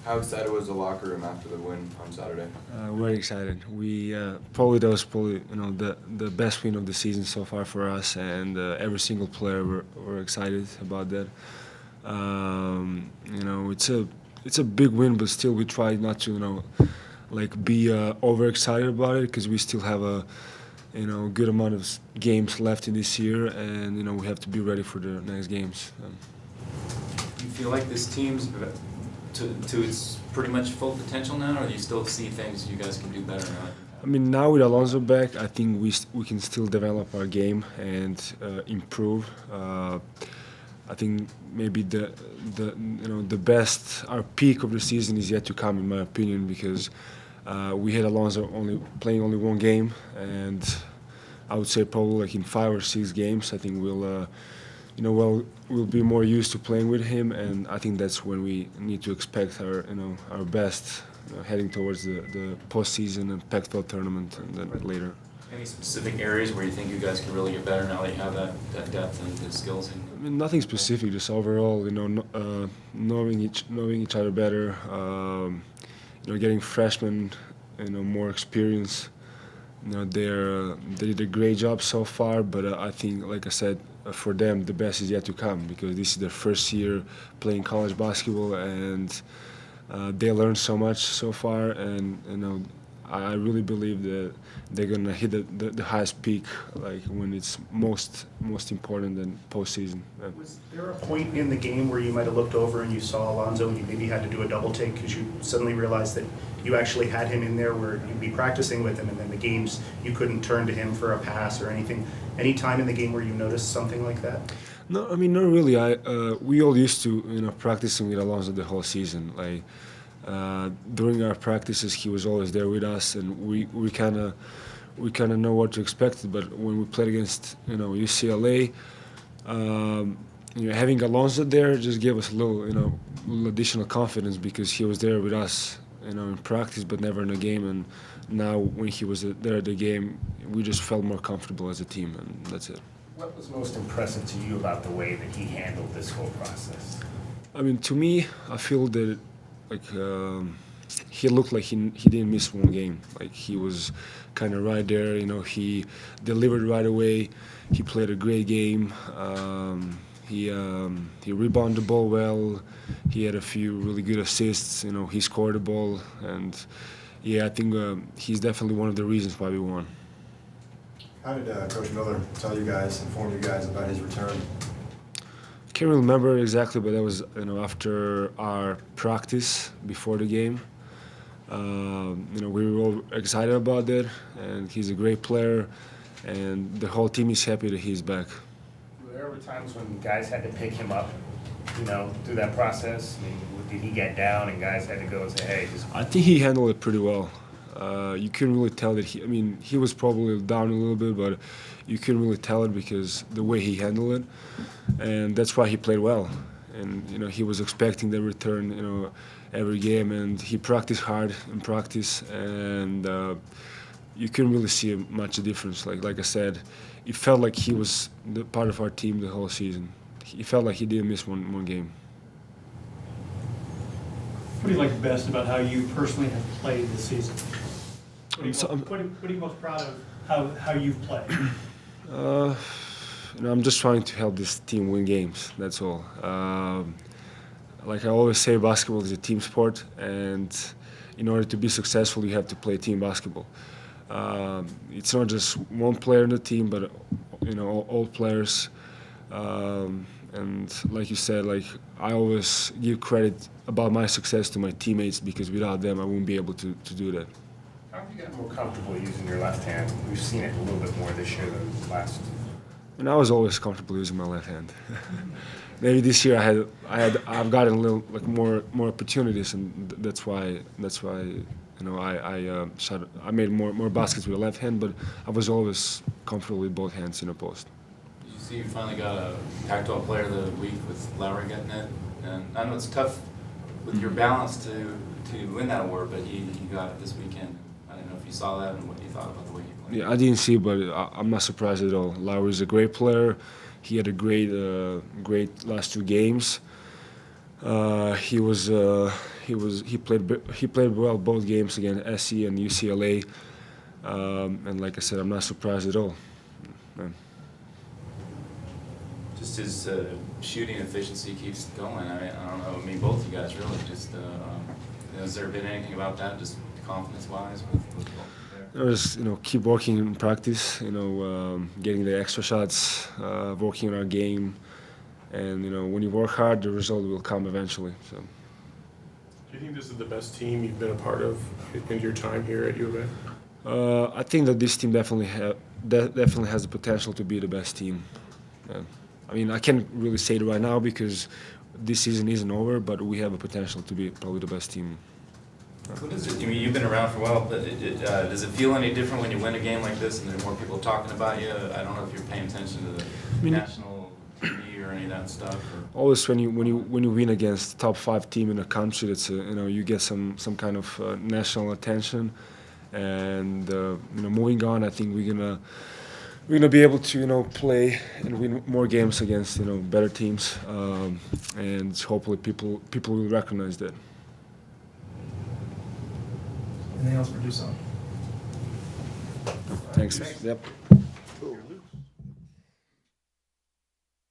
How excited was the locker room after the win on Saturday? Very excited. We probably that was probably the best win of the season so far for us, and every single player were excited about that. It's a big win, but still we try not to like be overexcited about it because we still have a good amount of games left in this year, and we have to be ready for the next games. Do you feel like this team's to its pretty much full potential now, or do you still see things you guys can do better now? I mean, now with Alonzo back, I think we can still develop our game and improve. I think maybe the best, our peak of the season is yet to come, in my opinion, because we had Alonzo playing only one game, and I would say probably like in 5 or 6 games, I think we'll be more used to playing with him, and I think that's when we need to expect our best, heading towards the postseason and Pac-12 tournament and then later. Any specific areas where you think you guys can really get better now that you have that depth and the skills? I mean, nothing specific, just overall, knowing each other better, getting freshmen, more experience. They did a great job so far, but I think, like I said, for them the best is yet to come because this is their first year playing college basketball, and they learned so much so far, and I really believe that they're gonna hit the highest peak, like when it's most important in postseason. Was there a point in the game where you might have looked over and you saw Alonzo and you maybe had to do a double take because you suddenly realized that you actually had him in there where you'd be practicing with him and then the games you couldn't turn to him for a pass or anything? Any time in the game where you noticed something like that? No, I mean, not really. We all used to practicing with Alonzo the whole season. Like during our practices, he was always there with us, and we kind of know what to expect. But when we played against UCLA, having Alonzo there just gave us a little additional confidence because he was there with us in practice, but never in a game. And now when he was there at the game, we just felt more comfortable as a team, and that's it. What was most impressive to you about the way that he handled this whole process? I mean, to me, I feel that he looked like he didn't miss one game. Like he was kind of right there. He delivered right away. He played a great game. He rebounded the ball well. He had a few really good assists. He scored the ball, and I think he's definitely one of the reasons why we won. How did Coach Miller inform you guys about his return? I can't remember exactly, but that was after our practice before the game. We were all excited about that, and he's a great player, and the whole team is happy that he's back. There were times when guys had to pick him up, through that process. I mean, did he get down and guys had to go and say, "Hey"? I think he handled it pretty well. You couldn't really tell that he was probably down a little bit, but you couldn't really tell it because the way he handled it, and that's why he played well. And he was expecting the return, every game, and he practiced hard in practice, and you couldn't really see much difference. Like I said, it felt like he was the part of our team the whole season. He felt like he didn't miss one game. What do you like best about how you personally have played this season? What are you most proud of how you've played? I'm just trying to help this team win games. That's all. Like I always say, basketball is a team sport, and in order to be successful, you have to play team basketball. It's not just one player in the team, but all players. And like you said, like I always give credit about my success to my teammates because without them, I wouldn't be able to do that. How have you gotten more comfortable using your left hand? We've seen it a little bit more this year than last. And I was always comfortable using my left hand. Maybe this year I've gotten a little more opportunities, and that's why I made more baskets with the left hand, but I was always comfortable with both hands in the post. Did you see you finally got a Pac-12 Player of the Week with Lowry getting it? And I know it's tough with your balance to win that award, but he got it this weekend. I don't know if you saw that and what you thought about the way he played. Yeah, I didn't see, but I'm not surprised at all. Lowry's a great player. He had a great last 2 games. He played well both games against SC and UCLA, and like I said, I'm not surprised at all. Just his shooting efficiency keeps going. I don't know. I mean, both you guys really just. Has there been anything about that, just confidence-wise, with both there? Just keep working in practice. Getting the extra shots, working on our game, and when you work hard, the result will come eventually. So. Do you think this is the best team you've been a part of in your time here at U of A? I think that this team definitely has the potential to be the best team. I mean, I can't really say it right now because this season isn't over, but we have a potential to be probably the best team. What is it? I mean, you've been around for a while, but does it feel any different when you win a game like this and there are more people talking about you? I don't know if you're paying attention to the national TV or any of that stuff. Or... Always when you win against top 5 team in the country, that's you get some kind of national attention, and moving on, I think we're gonna be able to play and win more games against better teams, and hopefully people will recognize that. Anything else for Dusan? Thanks. Yep.